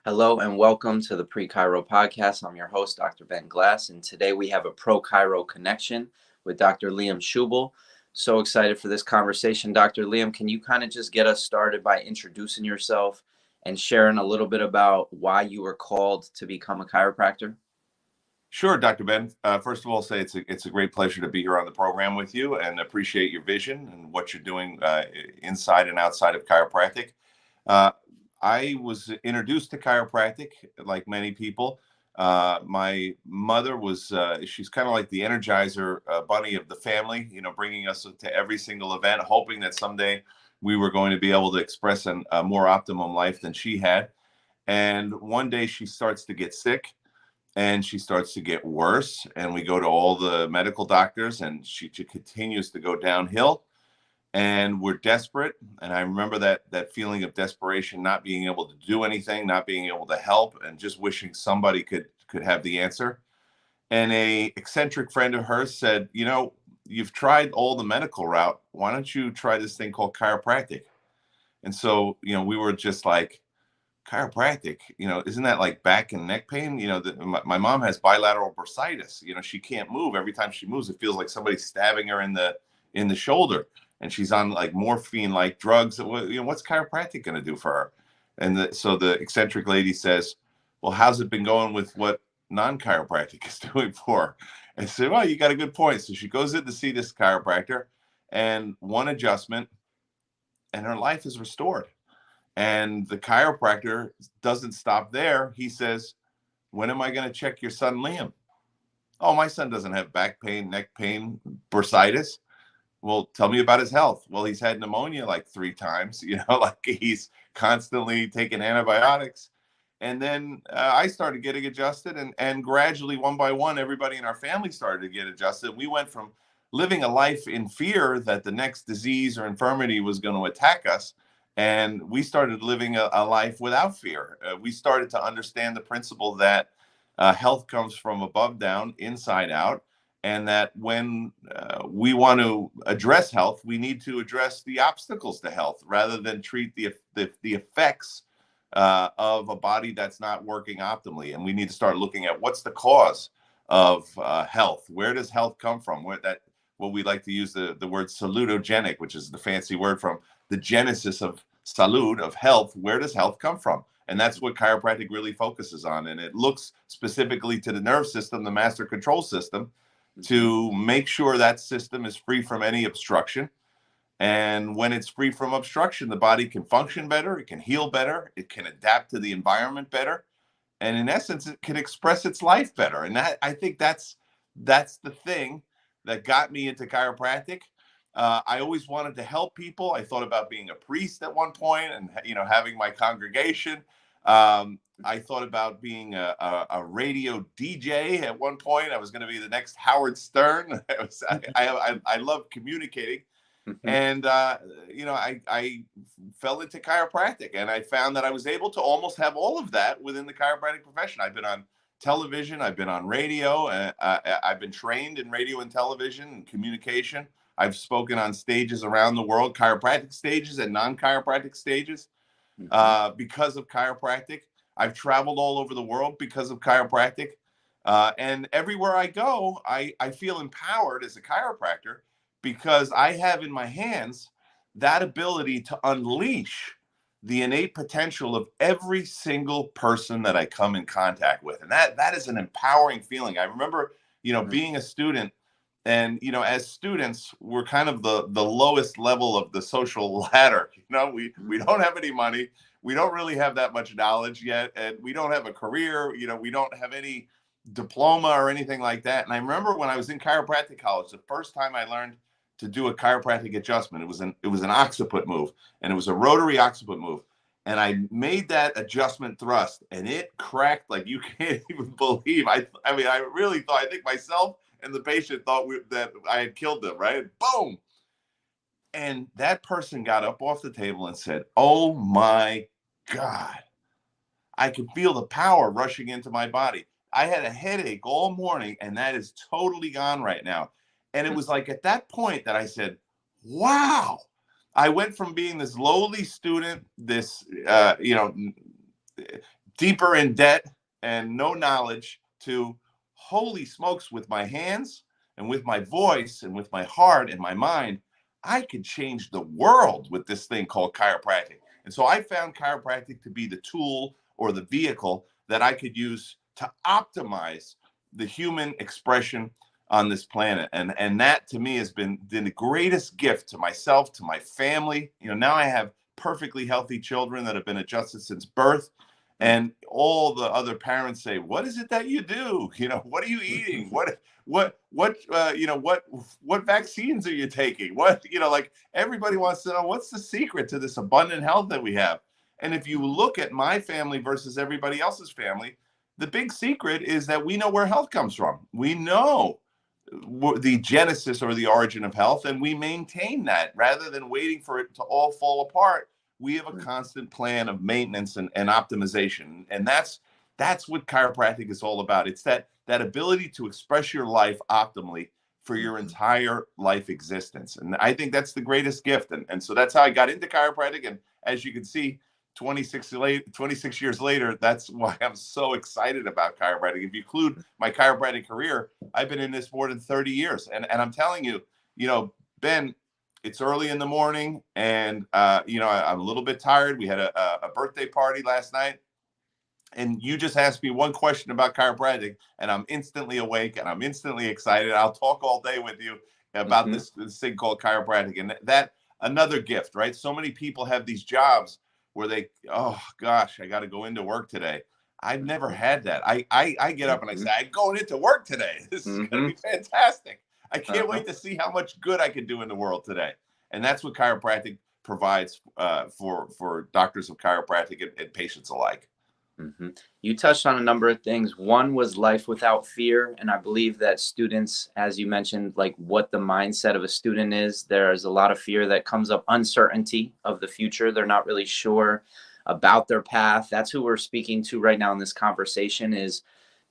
Hello and welcome to the Pre-Chiro podcast. I'm your host, Dr. Ben Glass, and today we have a Pro-Chiro Connection with Dr. Liam Schubel. So excited for this conversation. Dr. Liam, can you kind of just get us started by introducing yourself and sharing a little bit about why you were called to become a chiropractor? Sure, Dr. Ben. First of all, say it's a great pleasure to be here on the program with you, and appreciate your vision and what you're doing inside and outside of chiropractic. Uh, I was introduced to chiropractic, like many people. My mother was, she's kind of like the energizer bunny of the family, bringing us to every single event, hoping that someday we were going to be able to express a more optimum life than she had. And one day she starts to get sick and she starts to get worse. And we go to all the medical doctors, and she continues to go downhill. And we're desperate. And I remember that feeling of desperation, not being able to do anything, not being able to help, and just wishing somebody could have the answer. And a eccentric friend of hers said, you've tried all the medical route. Why don't you try this thing called chiropractic? And so, we were just like, chiropractic, isn't that like back and neck pain? My mom has bilateral bursitis. She can't move. Every time she moves, it feels like somebody's stabbing her in the shoulder, and she's on like morphine like drugs. What's chiropractic going to do for her? And so the eccentric lady says, well, how's it been going with what non-chiropractic is doing for her? And I said, well, you got a good point. So she goes in to see this chiropractor, and one adjustment, and her life is restored. And the chiropractor doesn't stop there. He says, when am I going to check your son, Liam? Oh, my son doesn't have back pain, neck pain, bursitis. Well, tell me about his health. Well, he's had pneumonia like 3 times, like he's constantly taking antibiotics. And then I started getting adjusted, and gradually, one by one, everybody in our family started to get adjusted. We went from living a life in fear that the next disease or infirmity was going to attack us, and we started living a life without fear. We started to understand the principle that health comes from above down, inside out, and that when we want to address health, we need to address the obstacles to health rather than treat the effects of a body that's not working optimally. And we need to start looking at what's the cause of health. Where does health come from? What we like to use the word salutogenic, which is the fancy word from the genesis of salud, of health. Where does health come from? And that's what chiropractic really focuses on. And it looks specifically to the nerve system, the master control system, to make sure that system is free from any obstruction. And when it's free from obstruction, the body can function better, it can heal better, it can adapt to the environment better. And in essence, it can express its life better. And I think that's the thing that got me into chiropractic. I always wanted to help people. I thought about being a priest at one point, and having my congregation. I thought about being a radio DJ at one point. I was going to be the next Howard Stern. I love communicating. And, I fell into chiropractic, and I found that I was able to almost have all of that within the chiropractic profession. I've been on television, I've been on radio, I've been trained in radio and television and communication. I've spoken on stages around the world, chiropractic stages and non-chiropractic stages, because of chiropractic. I've traveled all over the world because of chiropractic. And everywhere I go, I feel empowered as a chiropractor, because I have in my hands that ability to unleash the innate potential of every single person that I come in contact with. And that is an empowering feeling. I remember, being a student, and, as students, we're kind of the lowest level of the social ladder. We don't have any money. We don't really have that much knowledge yet. And we don't have a career. We don't have any diploma or anything like that. And I remember when I was in chiropractic college, the first time I learned to do a chiropractic adjustment, it was an occiput move, and it was a rotary occiput move. And I made that adjustment thrust, and it cracked like you can't even believe. I really thought, I think myself and the patient thought that I had killed them, right? Boom. And that person got up off the table and said, oh my God, I can feel the power rushing into my body. I had a headache all morning, and that is totally gone right now. And it was like at that point that I said, wow, I went from being this lowly student, this, deeper in debt and no knowledge to holy smokes, with my hands and with my voice and with my heart and my mind, I could change the world with this thing called chiropractic. And so I found chiropractic to be the tool or the vehicle that I could use to optimize the human expression on this planet. And that to me has been the greatest gift to myself, to my family. Now I have perfectly healthy children that have been adjusted since birth. And all the other parents say, "What is it that you do? What are you eating? What vaccines are you taking? Like everybody wants to know what's the secret to this abundant health that we have." And if you look at my family versus everybody else's family, the big secret is that we know where health comes from. We know the genesis or the origin of health, and we maintain that rather than waiting for it to all fall apart. We have a constant plan of maintenance and optimization, and that's what chiropractic is all about. It's that ability to express your life optimally for your entire life existence, and I think that's the greatest gift. And so that's how I got into chiropractic, and as you can see, 26 years later, that's why I'm so excited about chiropractic. If you include my chiropractic career, I've been in this more than 30 years. And I'm telling you, Ben, it's early in the morning and, I'm a little bit tired. We had a birthday party last night. And you just asked me one question about chiropractic, and I'm instantly awake and I'm instantly excited. I'll talk all day with you about this thing called chiropractic. And that another gift, right? So many people have these jobs where oh gosh, I got to go into work today. I've never had that. I get up and I say, I'm going into work today. This is going to be fantastic. I can't wait to see how much good I can do in the world today. And that's what chiropractic provides for doctors of chiropractic and patients alike. You touched on a number of things. One was life without fear. And I believe that students, as you mentioned, like what the mindset of a student is, there's a lot of fear that comes up, uncertainty of the future. They're not really sure about their path. That's who we're speaking to right now in this conversation, is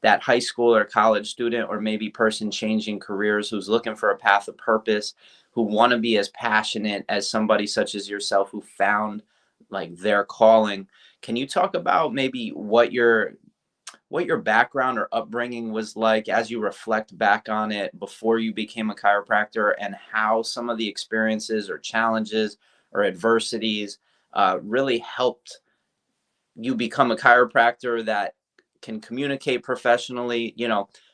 that high school or college student, or maybe person changing careers, who's looking for a path of purpose, who want to be as passionate as somebody such as yourself who found like their calling. Can you talk about maybe what your background or upbringing was like as you reflect back on it before you became a chiropractor, and how some of the experiences or challenges or adversities really helped you become a chiropractor that can communicate professionally?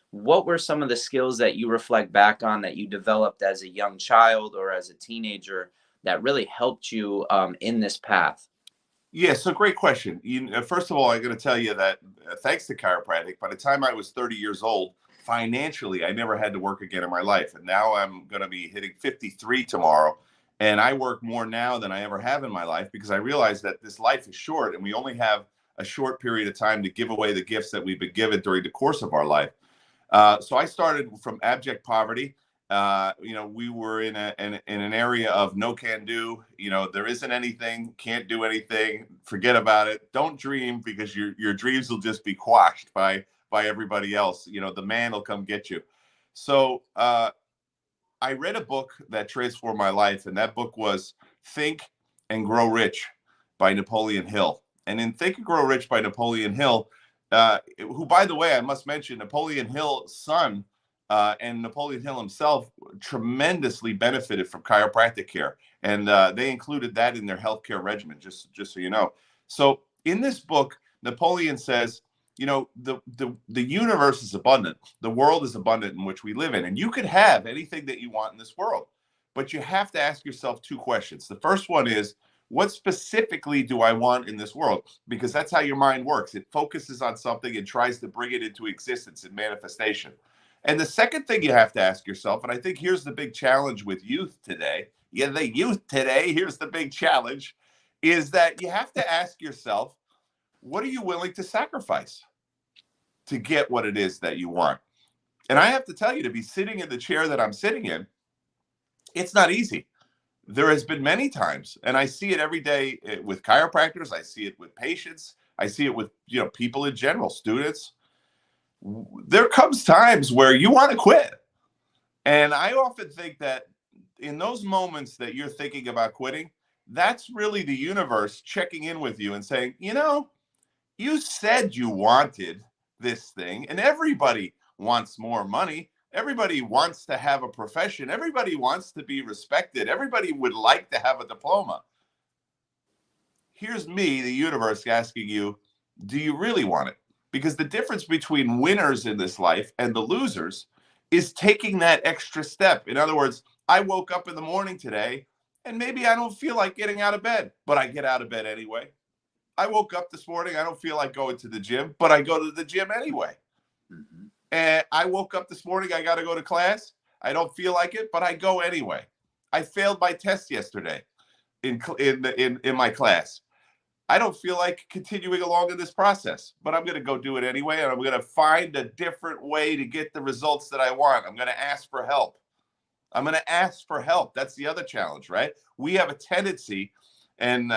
What were some of the skills that you reflect back on that you developed as a young child or as a teenager that really helped you in this path? Yeah, so great question. First of all, I'm going to tell you that thanks to chiropractic, by the time I was 30 years old, financially, I never had to work again in my life. And now I'm going to be hitting 53 tomorrow. And I work more now than I ever have in my life, because I realize that this life is short and we only have a short period of time to give away the gifts that we've been given during the course of our life. So I started from abject poverty. We were in an area of no can do. There isn't anything, can't do anything, forget about it. Don't dream, because your dreams will just be quashed by everybody else. The man will come get you. So I read a book that transformed my life, and that book was Think and Grow Rich by Napoleon Hill. And in Think and Grow Rich by Napoleon Hill, who, by the way, I must mention, Napoleon Hill's son and Napoleon Hill himself tremendously benefited from chiropractic care. And they included that in their healthcare regimen, just so you know. So in this book, Napoleon says, the universe is abundant. The world is abundant in which we live in. And you could have anything that you want in this world. But you have to ask yourself two questions. The first one is, what specifically do I want in this world? Because that's how your mind works. It focuses on something and tries to bring it into existence and manifestation. And the second thing you have to ask yourself, and I think here's the big challenge with youth today. Yeah, the youth today, here's the big challenge, is that you have to ask yourself, what are you willing to sacrifice to get what it is that you want? And I have to tell you, to be sitting in the chair that I'm sitting in, it's not easy. There has been many times, and I see it every day with chiropractors. I see it with patients. I see it with people in general, students. There comes times where you want to quit. And I often think that in those moments that you're thinking about quitting, that's really the universe checking in with you and saying, you said you wanted this thing, and everybody wants more money. Everybody wants to have a profession. Everybody wants to be respected. Everybody would like to have a diploma. Here's me, the universe, asking you, do you really want it? Because the difference between winners in this life and the losers is taking that extra step. In other words, I woke up in the morning today and maybe I don't feel like getting out of bed, but I get out of bed anyway. I woke up this morning, I don't feel like going to the gym, but I go to the gym anyway. Mm-hmm. And I woke up this morning, I got to go to class. I don't feel like it, but I go anyway. I failed my test yesterday in my class. I don't feel like continuing along in this process, but I'm going to go do it anyway. And I'm going to find a different way to get the results that I want. I'm going to ask for help. I'm going to ask for help. That's the other challenge, right? We have a tendency, and,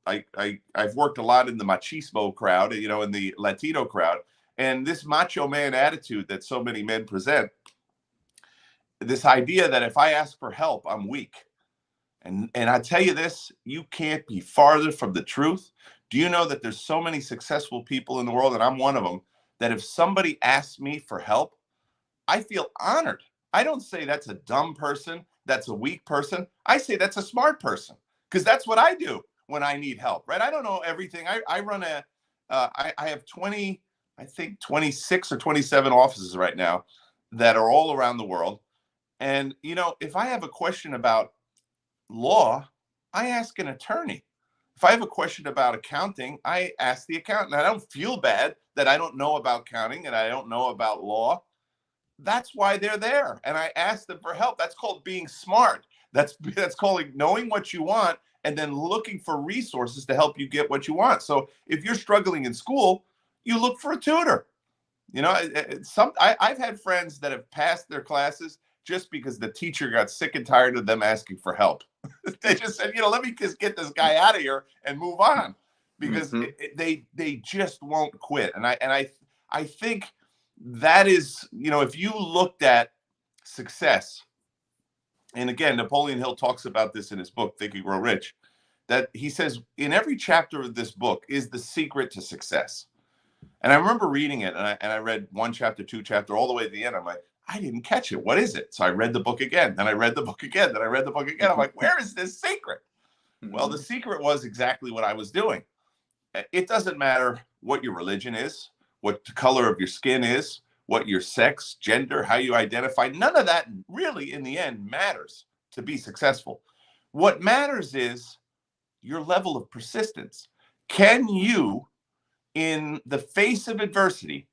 I've worked a lot in the machismo crowd, in the Latino crowd, and this macho man attitude that so many men present, this idea that if I ask for help, I'm weak. And I tell you this, you can't be farther from the truth. Do you know that there's so many successful people in the world, and I'm one of them, that if somebody asks me for help, I feel honored. I don't say that's a dumb person, that's a weak person. I say that's a smart person, because that's what I do when I need help, right? I don't know everything. I run I have 26 or 27 offices right now that are all around the world. And, if I have a question about law, I ask an attorney. If I have a question about accounting, I ask the accountant. I don't feel bad that I don't know about accounting and I don't know about law. That's why they're there. And I ask them for help. That's called being smart. That's called knowing what you want and then looking for resources to help you get what you want. So if you're struggling in school, you look for a tutor. I've had friends that have passed their classes just because the teacher got sick and tired of them asking for help. They just said, let me just get this guy out of here and move on, because they just won't quit. And I think that is, if you looked at success, and again, Napoleon Hill talks about this in his book, Think and Grow Rich, that he says in every chapter of this book is the secret to success. And I remember reading it, and I read one chapter, two chapter, all the way to the end. I'm like, I didn't catch it. What is it? So I read the book again. Then I read the book again. Then I read the book again. I'm like, where is this secret? Well, the secret was exactly what I was doing. It doesn't matter what your religion is, what the color of your skin is, what your sex, gender, how you identify. None of that really, in the end, matters to be successful. What matters is your level of persistence. Can you, in the face of adversity,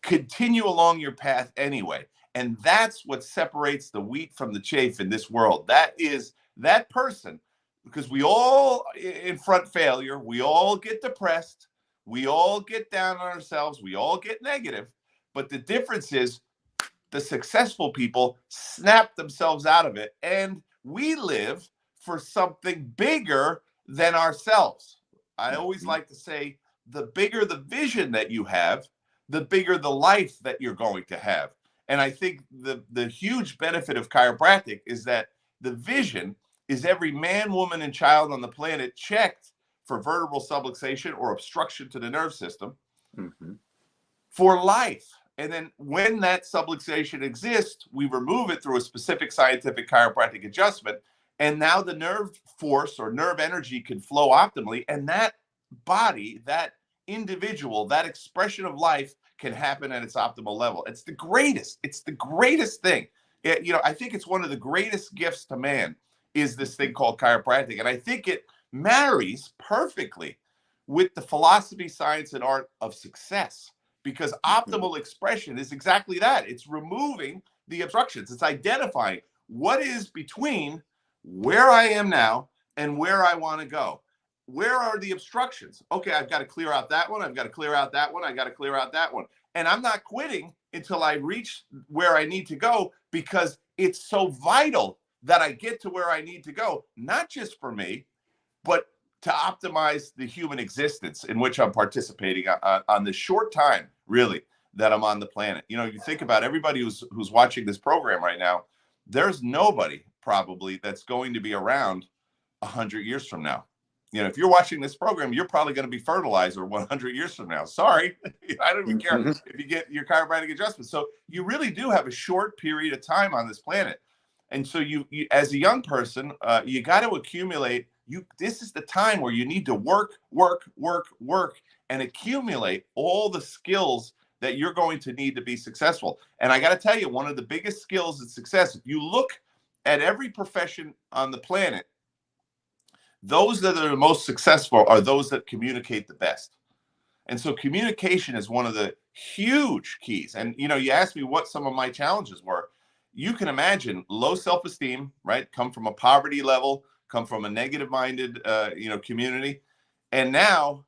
continue along your path anyway? And that's what separates the wheat from the chaff in this world. That is that person, because we all confront failure. We all get depressed. We all get down on ourselves. We all get negative. But the difference is the successful people snap themselves out of it. And we live for something bigger than ourselves. I always like to say, the bigger the vision that you have, the bigger the life that you're going to have. And I think the huge benefit of chiropractic is that the vision is every man, woman, and child on the planet checked for vertebral subluxation or obstruction to the nerve system for life. And then when that subluxation exists, we remove it through a specific scientific chiropractic adjustment. And now the nerve force or nerve energy can flow optimally. And that body, that individual, that expression of life can happen at its optimal level. It's the greatest. It's the greatest thing. I think it's one of the greatest gifts to man is this thing called chiropractic. And I think it marries perfectly with the philosophy, science, and art of success, because optimal expression is exactly that. It's removing the obstructions. It's identifying what is between where I am now and where I want to go. Where are the obstructions? Okay, I've got to clear out that one. I've got to clear out that one. I got to clear out that one. And I'm not quitting until I reach where I need to go, because it's so vital that I get to where I need to go, not just for me, but to optimize the human existence in which I'm participating on the short time, really, that I'm on the planet. You think about everybody who's watching this program right now, there's nobody probably that's going to be around 100 years from now. if you're watching this program, you're probably going to be fertilizer 100 years from now. Sorry, I don't even care if you get your chiropractic adjustment. So you really do have a short period of time on this planet. And so you as a young person, you got to accumulate. This is the time where you need to work, and accumulate all the skills that you're going to need to be successful. And I got to tell you, one of the biggest skills of success, if you look at every profession on the planet, those that are the most successful are those that communicate the best. And so communication is one of the huge keys. And, you asked me what some of my challenges were. You can imagine low self-esteem, right? Come from a poverty level, come from a negative-minded, community. And now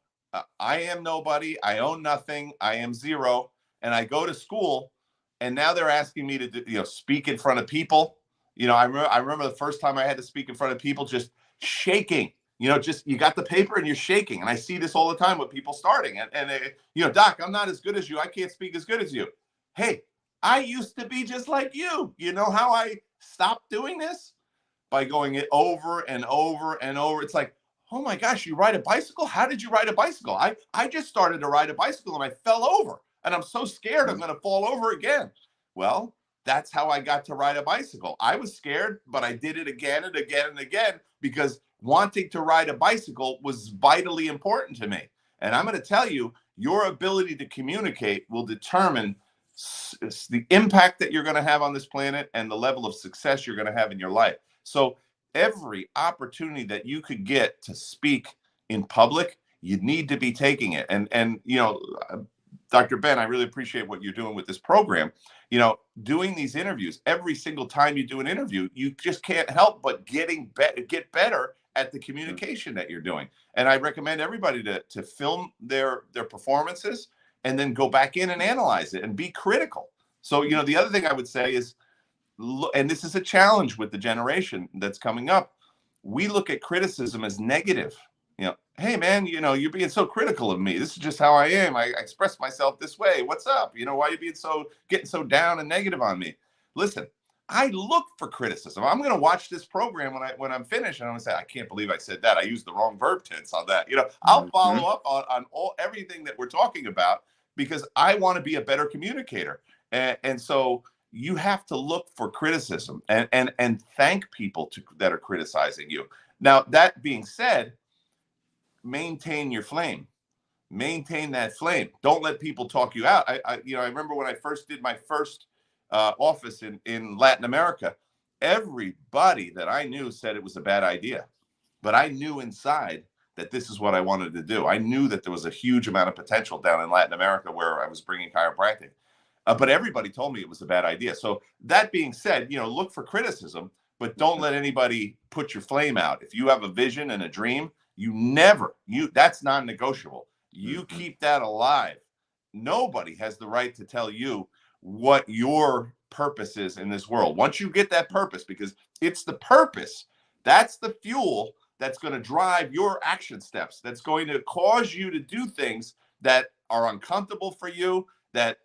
I am nobody. I own nothing. I am zero. And I go to school, and now they're asking me to, speak in front of people. I remember the first time I had to speak in front of people, just shaking. Just you got the paper and you're shaking. And I see this all the time with people starting. And Doc, I'm not as good as you. I can't speak as good as you. Hey, I used to be just like you. You know how I stopped doing this? By going it over and over and over. It's like, oh my gosh, you ride a bicycle? How did you ride a bicycle? I just started to ride a bicycle and I fell over. And I'm so scared I'm going to fall over again. Well, that's how I got to ride a bicycle. I was scared, but I did it again and again and again because wanting to ride a bicycle was vitally important to me. And I'm going to tell you, your ability to communicate will determine the impact that you're going to have on this planet and the level of success you're going to have in your life. So every opportunity that you could get to speak in public, you need to be taking it. And Dr. Ben, I really appreciate what you're doing with this program. Doing these interviews, every single time you do an interview, you just can't help but get better at the communication that you're doing. And I recommend everybody to film their performances and then go back in and analyze it and be critical. So, the other thing I would say is, and this is a challenge with the generation that's coming up, we look at criticism as negative. Hey man, you're being so critical of me. This is just how I am. I express myself this way. What's up? Why are you getting so down and negative on me? Listen, I look for criticism. I'm going to watch this program when I'm finished, and I'm going to say, I can't believe I said that. I used the wrong verb tense on that. I'll follow up on everything that we're talking about because I want to be a better communicator. And so you have to look for criticism and thank people that are criticizing you. Now, that being said, maintain your flame. Maintain that flame. Don't let people talk you out. I remember when I first did my first office in Latin America, everybody that I knew said it was a bad idea. But I knew inside that this is what I wanted to do. I knew that there was a huge amount of potential down in Latin America where I was bringing chiropractic. But everybody told me it was a bad idea. So that being said, look for criticism, but don't let anybody put your flame out. If you have a vision and a dream, that's non-negotiable. You keep that alive. Nobody has the right to tell you what your purpose is in this world. Once you get that purpose, because it's the purpose, that's the fuel that's going to drive your action steps. That's going to cause you to do things that are uncomfortable for you, that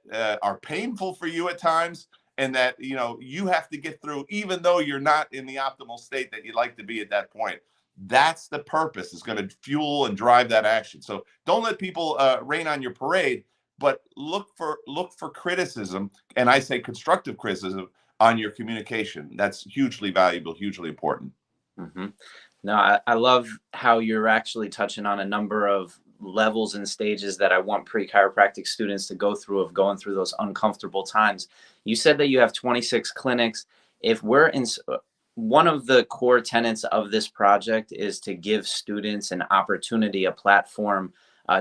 are painful for you at times, and that you have to get through, even though you're not in the optimal state that you'd like to be at that point. That's the purpose. Is going to fuel and drive that action. So don't let people rain on your parade, but look for criticism, and I say constructive criticism on your communication. That's hugely valuable, hugely important. Mm-hmm. No, I love how you're actually touching on a number of levels and stages that I want pre-chiropractic students to go through of going through those uncomfortable times. You said that you have 26 clinics. If we're in, one of the core tenets of this project is to give students an opportunity, a platform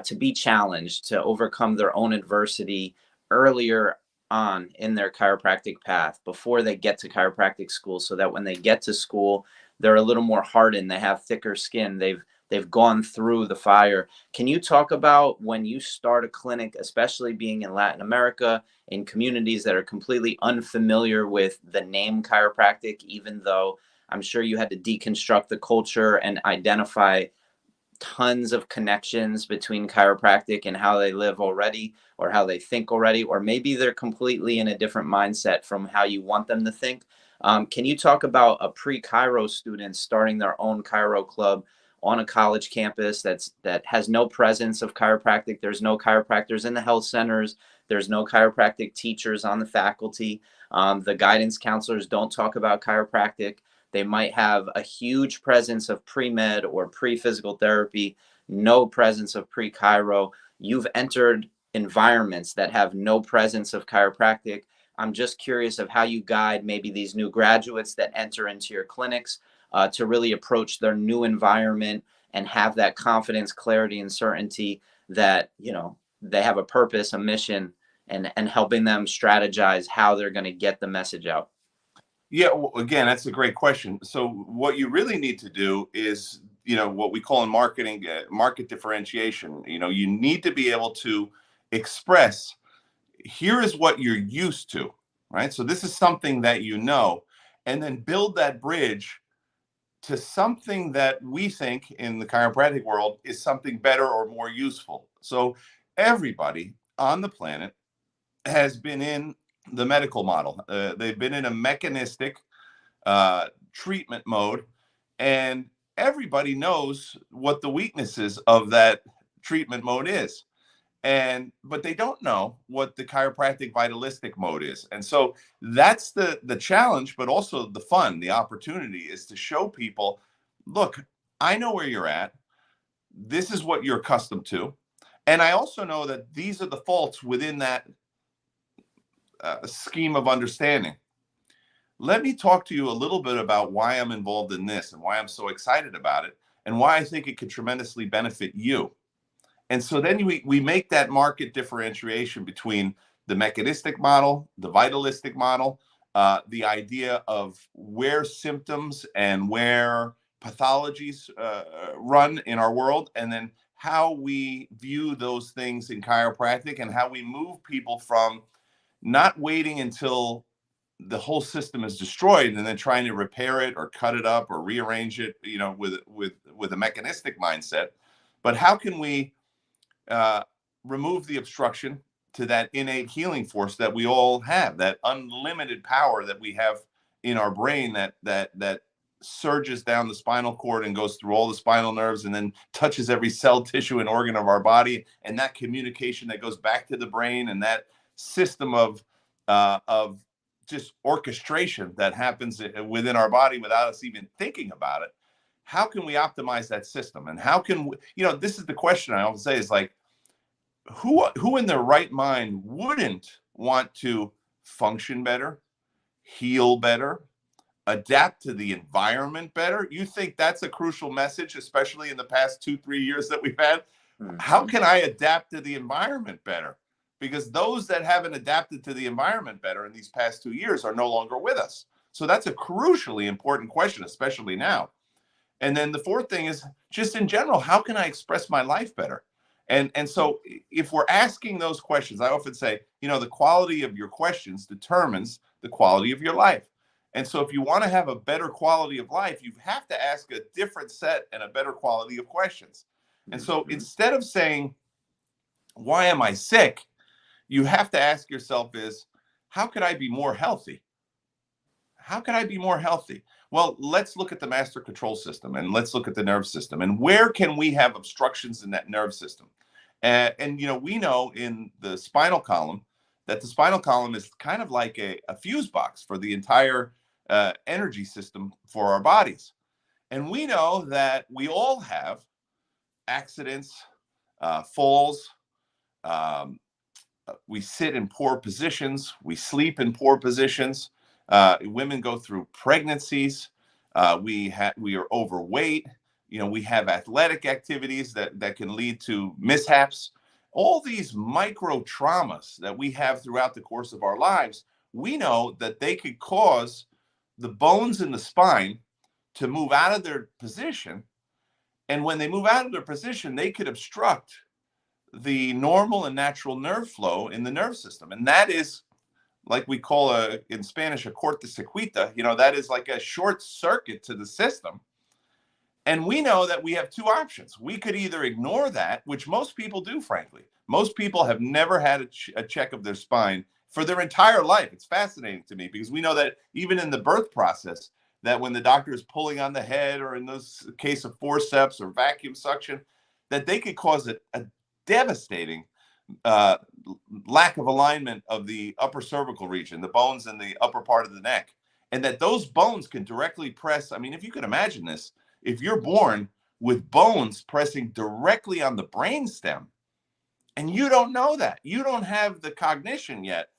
to be challenged, to overcome their own adversity earlier on in their chiropractic path before they get to chiropractic school, so that when they get to school, they're a little more hardened, they have thicker skin, they've gone through the fire. Can you talk about when you start a clinic, especially being in Latin America, in communities that are completely unfamiliar with the name chiropractic, even though I'm sure you had to deconstruct the culture and identify tons of connections between chiropractic and how they live already, or how they think already, or maybe they're completely in a different mindset from how you want them to think. Can you talk about a pre-chiro student starting their own chiro club? on a college campus that has no presence of chiropractic. There's no chiropractors in the health centers. There's no chiropractic teachers on the faculty. The guidance counselors don't talk about chiropractic. They might have a huge presence of pre-med or pre-physical therapy, no presence of pre-chiro. You've entered environments that have no presence of chiropractic. I'm just curious of how you guide maybe these new graduates that enter into your clinics to really approach their new environment and have that confidence, clarity, and certainty that, you know, they have a purpose, a mission, and helping them strategize how they're going to get the message out. Yeah, well, again, that's a great question. So what you really need to do is, what we call in marketing, market differentiation. You need to be able to express, here is what you're used to, right? So this is something that and then build that bridge to something that we think in the chiropractic world is something better or more useful. So everybody on the planet has been in the medical model. They've been in a mechanistic treatment mode, and everybody knows what the weaknesses of that treatment mode is. But they don't know what the chiropractic vitalistic mode is. And so that's the challenge, but also the fun, the opportunity is to show people, look, I know where you're at. This is what you're accustomed to. And I also know that these are the faults within that scheme of understanding. Let me talk to you a little bit about why I'm involved in this and why I'm so excited about it and why I think it could tremendously benefit you. And so then we make that market differentiation between the mechanistic model, the vitalistic model, the idea of where symptoms and where pathologies run in our world, and then how we view those things in chiropractic and how we move people from not waiting until the whole system is destroyed and then trying to repair it or cut it up or rearrange it, with a mechanistic mindset. But how can we remove the obstruction to that innate healing force that we all have, that unlimited power that we have in our brain that surges down the spinal cord and goes through all the spinal nerves and then touches every cell, tissue, and organ of our body, and that communication that goes back to the brain, and that system of just orchestration that happens within our body without us even thinking about it. How can we optimize that system? And how can we, this is the question I always say, is like, who in their right mind wouldn't want to function better, heal better, adapt to the environment better? You think that's a crucial message, especially in the past 2-3 years that we've had? Mm-hmm. How can I adapt to the environment better? Because those that haven't adapted to the environment better in these past 2 years are no longer with us. So that's a crucially important question, especially now. And then the fourth thing is just in general, how can I express my life better? And so if we're asking those questions, I often say, the quality of your questions determines the quality of your life. And so if you want to have a better quality of life, you have to ask a different set and a better quality of questions. And so instead of saying, why am I sick? You have to ask yourself is, how could I be more healthy? How can I be more healthy? Well, let's look at the master control system and let's look at the nerve system. And where can we have obstructions in that nerve system? And we know in the spinal column that the spinal column is kind of like a fuse box for the entire energy system for our bodies. And we know that we all have accidents, falls, we sit in poor positions, we sleep in poor positions. Women go through pregnancies. We are overweight. We have athletic activities that can lead to mishaps. All these micro traumas that we have throughout the course of our lives, we know that they could cause the bones in the spine to move out of their position. And when they move out of their position, they could obstruct the normal and natural nerve flow in the nerve system. And that is, like we call in Spanish, a cortocircuito. That is like a short circuit to the system. And we know that we have two options. We could either ignore that, which most people do, frankly. Most people have never had a check of their spine for their entire life. It's fascinating to me because we know that even in the birth process, that when the doctor is pulling on the head, or in this case of forceps or vacuum suction, that they could cause a devastating uh, lack of alignment of the upper cervical region, the bones in the upper part of the neck, and that those bones can directly press. I mean, if you can imagine this, if you're born with bones pressing directly on the brain stem, and you don't know that, you don't have the cognition yet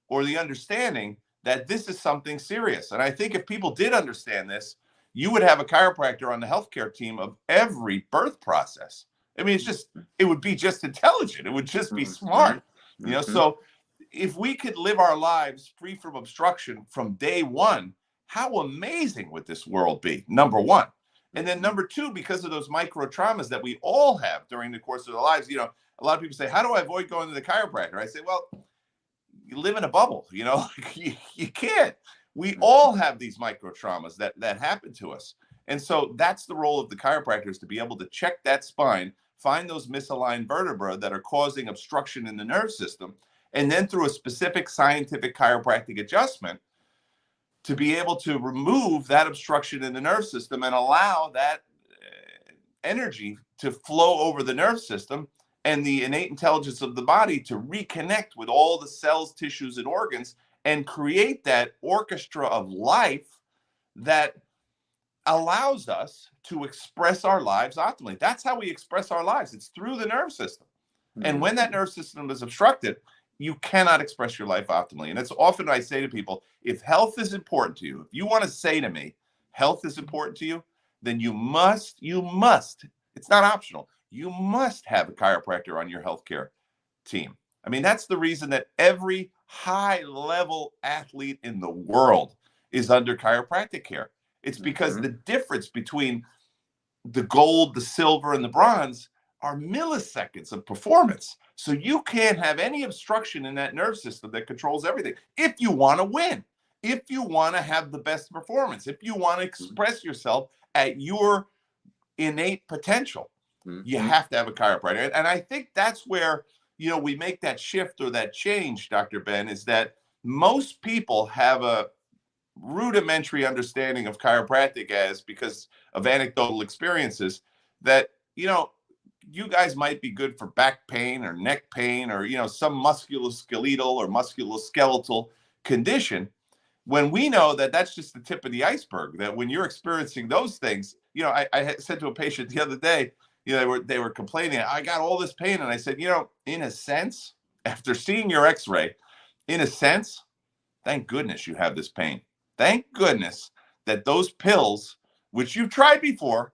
or the understanding that this is something serious. And I think if people did understand this, you would have a chiropractor on the healthcare team of every birth process. I mean, it would be just intelligent. It would just be smart. So if we could live our lives free from obstruction from day one, how amazing would this world be? Number one. And then number two, because of those micro traumas that we all have during the course of our lives, a lot of people say, how do I avoid going to the chiropractor? I say, well, you live in a bubble, you can't. We all have these micro traumas that happen to us. And so that's the role of the chiropractor, is to be able to check that spine, find those misaligned vertebrae that are causing obstruction in the nerve system, and then through a specific scientific chiropractic adjustment, to be able to remove that obstruction in the nerve system and allow that energy to flow over the nerve system and the innate intelligence of the body to reconnect with all the cells, tissues, and organs, and create that orchestra of life that allows us to express our lives optimally. That's how we express our lives. It's through the nerve system. And when that nerve system is obstructed, you cannot express your life optimally. And it's often I say to people, if health is important to you, if you want to say to me, health is important to you, then you must, it's not optional, you must have a chiropractor on your healthcare team. I mean, that's the reason that every high-level athlete in the world is under chiropractic care. It's because the difference between the gold, the silver, and the bronze are milliseconds of performance. So you can't have any obstruction in that nerve system that controls everything. If you want to win, if you want to have the best performance, if you want to express yourself at your innate potential, you have to have a chiropractor. And I think that's where, we make that shift or that change, Dr. Ben, is that most people have a rudimentary understanding of chiropractic because of anecdotal experiences that, you guys might be good for back pain or neck pain or, some musculoskeletal or musculoskeletal condition, when we know that that's just the tip of the iceberg, that when you're experiencing those things, I said to a patient the other day, they were complaining, I got all this pain. And I said, in a sense, after seeing your x-ray, in a sense, thank goodness you have this pain. Thank goodness that those pills, which you've tried before,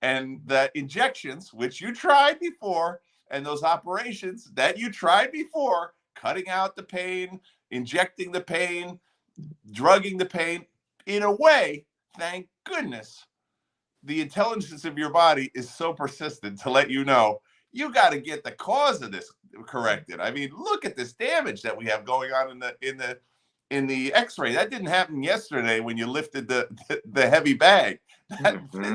and the injections, which you tried before, and those operations that you tried before, cutting out the pain, injecting the pain, drugging the pain, in a way, thank goodness, the intelligence of your body is so persistent to let you know, you got to get the cause of this corrected. I mean, look at this damage that we have going on in the x-ray. That didn't happen yesterday when you lifted the heavy bag.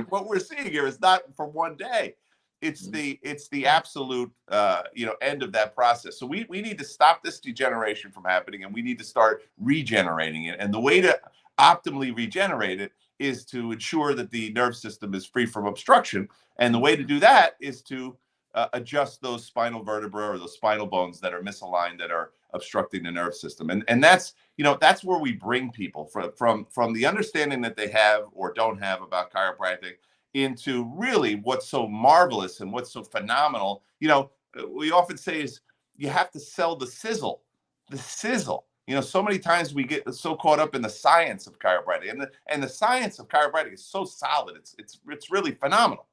What we're seeing here is not from one day. It's the absolute end of that process. So we need to stop this degeneration from happening, and we need to start regenerating it. And the way to optimally regenerate it is to ensure that the nerve system is free from obstruction. And the way to do that is to adjust those spinal vertebrae or those spinal bones that are misaligned, that are obstructing the nerve system. And that's, that's where we bring people from the understanding that they have or don't have about chiropractic into really what's so marvelous and what's so phenomenal. We often say is you have to sell the sizzle. So many times we get so caught up in the science of chiropractic, and the science of chiropractic is so solid. It's really phenomenal.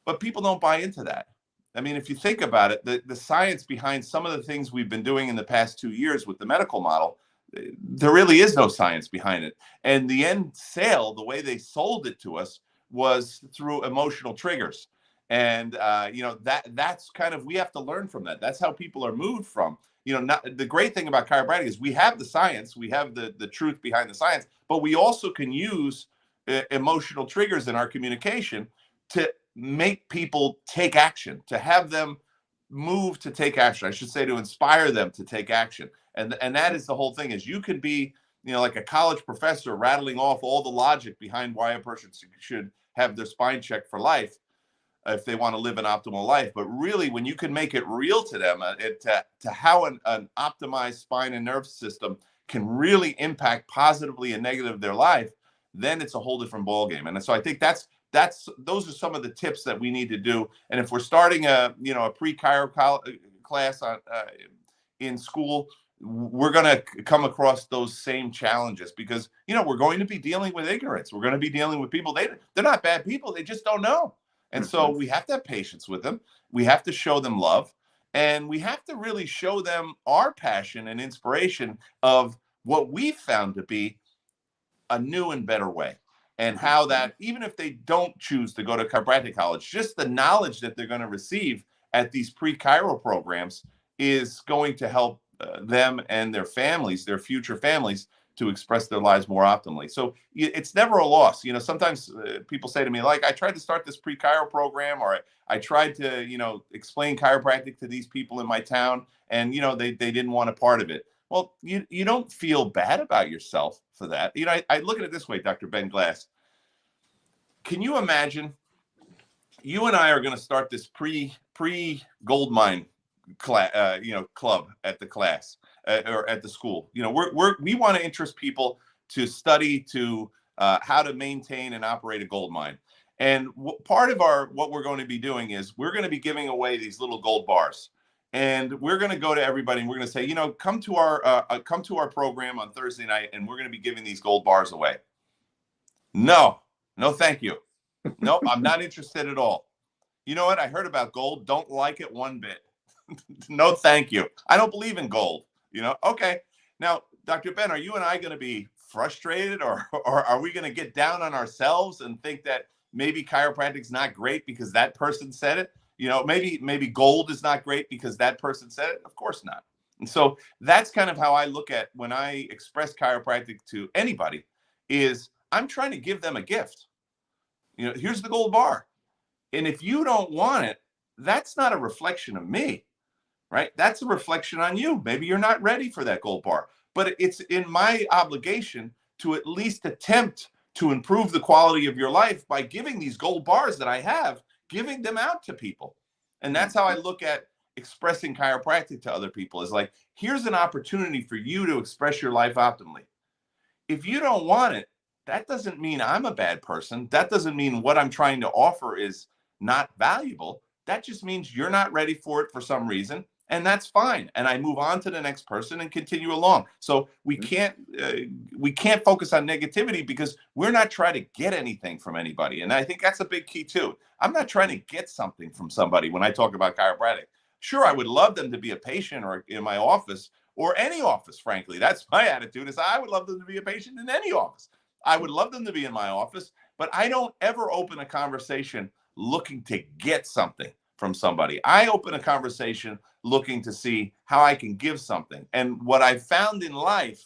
But people don't buy into that. I mean, if you think about it, the science behind some of the things we've been doing in the past 2 years with the medical model, there really is no science behind it. And the end sale, the way they sold it to us, was through emotional triggers. And, that's kind of, we have to learn from that. That's how people are moved from. The great thing about chiropractic is we have the science, we have the truth behind the science, but we also can use emotional triggers in our communication to make people take action, to have them move to take action. I should say to inspire them to take action. And that is the whole thing, is you could be, like a college professor rattling off all the logic behind why a person should have their spine checked for life if they want to live an optimal life. But really, when you can make it real to them, to how an optimized spine and nerve system can really impact positively and negatively their life, then it's a whole different ballgame. And so I think those are some of the tips that we need to do. And if we're starting a pre-chiro class in school, we're going to come across those same challenges because we're going to be dealing with ignorance. We're going to be dealing with people. They're not bad people. They just don't know. And so we have to have patience with them. We have to show them love, and we have to really show them our passion and inspiration of what we've found to be a new and better way. And how that, even if they don't choose to go to chiropractic college, just the knowledge that they're going to receive at these pre-chiro programs is going to help them and their families, their future families, to express their lives more optimally. So it's never a loss. Sometimes people say to me, like, I tried to start this pre-chiro program, or I tried to, explain chiropractic to these people in my town, and, they didn't want a part of it. Well, you don't feel bad about yourself for that. I look at it this way, Dr. Ben Glass. Can you imagine you and I are going to start this pre gold mine club at the class or at the school? We want to interest people to study to how to maintain and operate a gold mine. And part of what we're going to be doing is we're going to be giving away these little gold bars. And we're going to go to everybody and we're going to say, come to our program on Thursday night, and we're going to be giving these gold bars away. No, thank you. Nope, I'm not interested at all. You know what? I heard about gold. Don't like it one bit. No, thank you. I don't believe in gold. Okay. Now, Dr. Ben, are you and I going to be frustrated, or are we going to get down on ourselves and think that maybe chiropractic's not great because that person said it? Maybe gold is not great because that person said it? Of course not. And so that's kind of how I look at when I express chiropractic to anybody, is I'm trying to give them a gift. Here's the gold bar. And if you don't want it, that's not a reflection of me, right? That's a reflection on you. Maybe you're not ready for that gold bar, but it's in my obligation to at least attempt to improve the quality of your life by giving these gold bars that I have, giving them out to people. And that's how I look at expressing chiropractic to other people, is like, here's an opportunity for you to express your life optimally. If you don't want it, that doesn't mean I'm a bad person. That doesn't mean what I'm trying to offer is not valuable. That just means you're not ready for it for some reason, and that's fine. And I move on to the next person and continue along. So we can't focus on negativity, because we're not trying to get anything from anybody. And I think that's a big key too. I'm not trying to get something from somebody when I talk about chiropractic. Sure, I would love them to be a patient or in my office, or any office, frankly. That's my attitude, is I would love them to be a patient in any office. I would love them to be in my office, but I don't ever open a conversation looking to get something from somebody. I open a conversation looking to see how I can give something. And what I've found in life,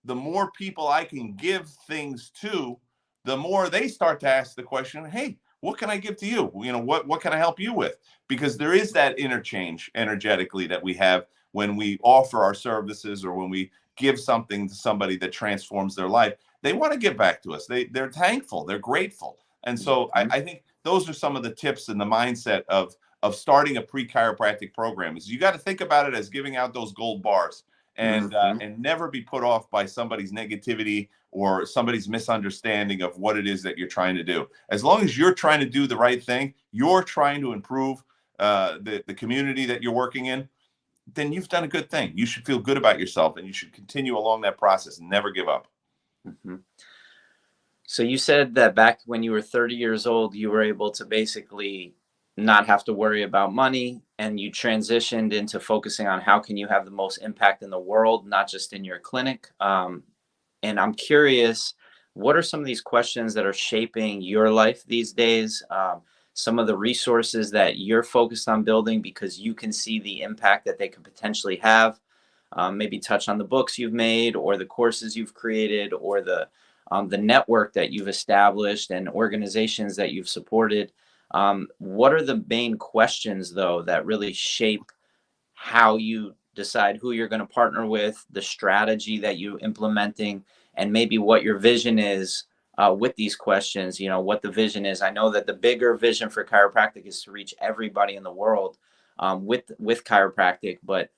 the more people I can give things to, the more they start to ask the question, hey, what can I give to you? What can I help you with? Because there is that interchange energetically that we have when we offer our services, or when we give something to somebody that transforms their life. They want to give back to us. They're thankful. They're grateful. And so I think those are some of the tips and the mindset of starting a pre-chiropractic program. Is you got to think about it as giving out those gold bars, and never be put off by somebody's negativity or somebody's misunderstanding of what it is that you're trying to do. As long as you're trying to do the right thing, you're trying to improve the community that you're working in, then you've done a good thing. You should feel good about yourself, and you should continue along that process and never give up. Mm-hmm. So you said that back when you were 30 years old, you were able to basically not have to worry about money, and you transitioned into focusing on how can you have the most impact in the world, not just in your clinic. And I'm curious, what are some of these questions that are shaping your life these days? Some of the resources that you're focused on building because you can see the impact that they could potentially have. Maybe touch on the books you've made, or the courses you've created, or the network that you've established and organizations that you've supported. What are the main questions, though, that really shape how you decide who you're going to partner with, the strategy that you're implementing, and maybe what your vision is with these questions, what the vision is. I know that the bigger vision for chiropractic is to reach everybody in the world with chiropractic, but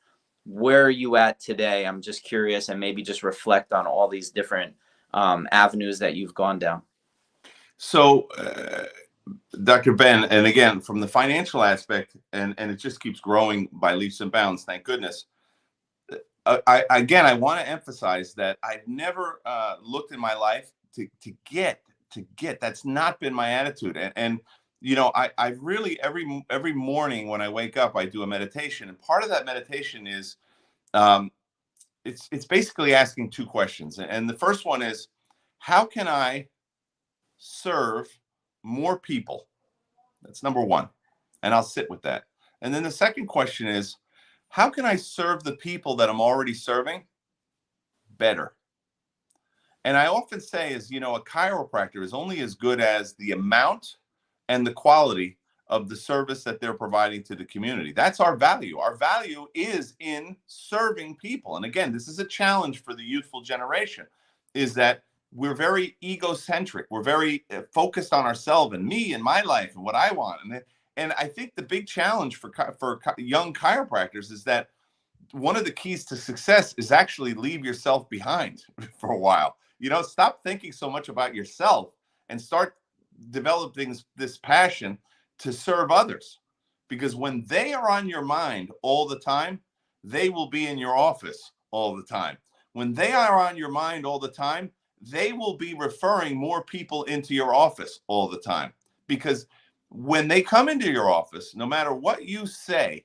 where are you at today? I'm just curious, and maybe just reflect on all these different avenues that you've gone down. So, Dr. Ben, and again, from the financial aspect, and it just keeps growing by leaps and bounds, thank goodness. I want to emphasize that I've never looked in my life to get. That's not been my attitude. And I really every morning when I wake up, I do a meditation, and part of that meditation is um, it's basically asking two questions. And the first one is, how can I serve more people? That's number one, and I'll sit with that. And then the second question is, how can I serve the people that I'm already serving better? And I often say is, a chiropractor is only as good as the amount and the quality of the service that they're providing to the community. That's our value. Our value is in serving people. And again, this is a challenge for the youthful generation, is that we're very egocentric. We're very focused on ourselves and me and my life and what I want. And I think the big challenge for young chiropractors is that one of the keys to success is actually leave yourself behind for a while. Stop thinking so much about yourself and start developing this passion to serve others. Because when they are on your mind all the time, they will be in your office all the time. When they are on your mind all the time, they will be referring more people into your office all the time. Because when they come into your office, no matter what you say,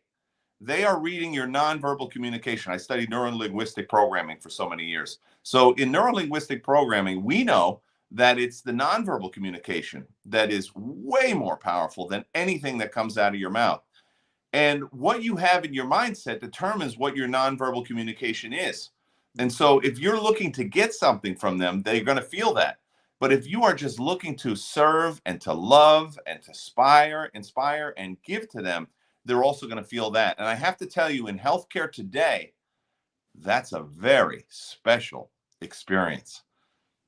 they are reading your nonverbal communication. I studied neurolinguistic programming for so many years. So in neurolinguistic programming, we know that it's the nonverbal communication that is way more powerful than anything that comes out of your mouth. And what you have in your mindset determines what your nonverbal communication is. And so if you're looking to get something from them, they're going to feel that. But if you are just looking to serve and to love and to inspire and give to them, they're also going to feel that. And I have to tell you, in healthcare today, that's a very special experience.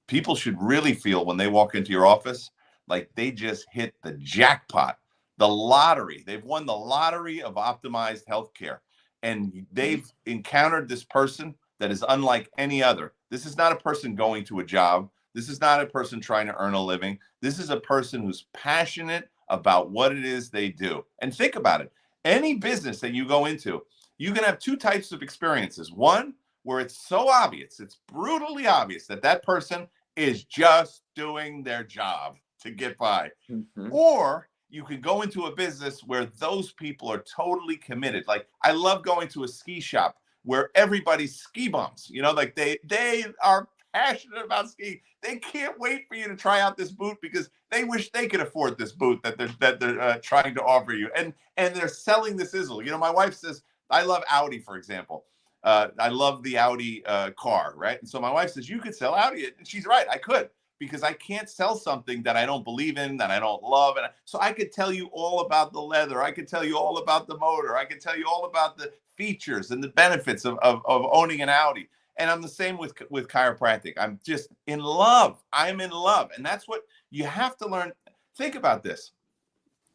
People should really feel when they walk into your office like they just hit the jackpot, the lottery. They've won the lottery of optimized healthcare. And they've encountered this person that is unlike any other. This is not a person going to a job. This is not a person trying to earn a living. This is a person who's passionate about what it is they do. And think about it. Any business that you go into, you can have two types of experiences. One, where it's so obvious, it's brutally obvious that person is just doing their job to get by. Mm-hmm. Or you could go into a business where those people are totally committed. Like, I love going to a ski shop where everybody's ski bums, like they are passionate about skiing. They can't wait for you to try out this boot because they wish they could afford this boot that they're trying to offer you. And they're selling this Izzle. My wife says, I love Audi, for example. I love the Audi car, right? And so my wife says, you could sell Audi. And she's right, I could, because I can't sell something that I don't believe in, that I don't love. And so I could tell you all about the leather. I could tell you all about the motor. I could tell you all about the features and the benefits of owning an Audi. And I'm the same with chiropractic. I'm just in love. I'm in love. And that's what you have to learn. Think about this.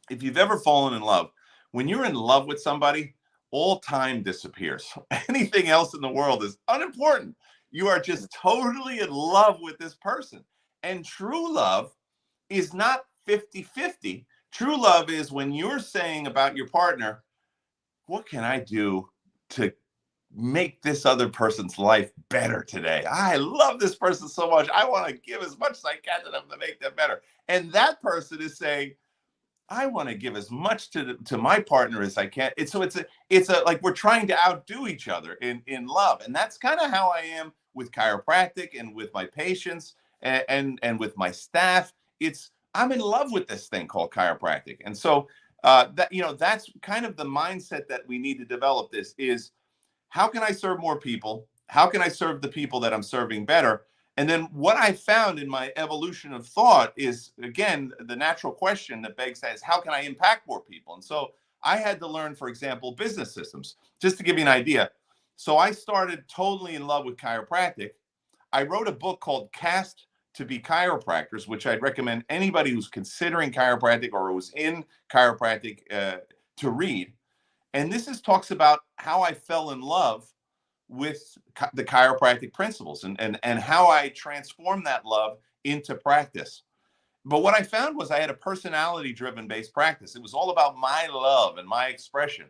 If you've ever fallen in love, when you're in love with somebody, all time disappears. Anything else in the world is unimportant. You are just totally in love with this person. And true love is not 50-50. True love is when you're saying about your partner, what can I do to make this other person's life better today? I love this person so much. I want to give as much as I can to them to make them better. And that person is saying, I want to give as much to my partner as I can. It's a like we're trying to outdo each other in love. And that's kind of how I am with chiropractic and with my patients and with my staff. I'm in love with this thing called chiropractic. And so that's kind of the mindset that we need to develop. This is, how can I serve more people? How can I serve the people that I'm serving better? And then what I found in my evolution of thought is, again, the natural question that begs that is, how can I impact more people? And so I had to learn, for example, business systems, just to give you an idea. So I started totally in love with chiropractic. I wrote a book called Cast to Be Chiropractors, which I'd recommend anybody who's considering chiropractic or who's in chiropractic to read. And talks about how I fell in love with the chiropractic principles and how I transformed that love into practice. But what I found was I had a personality-driven based practice. It was all about my love and my expression.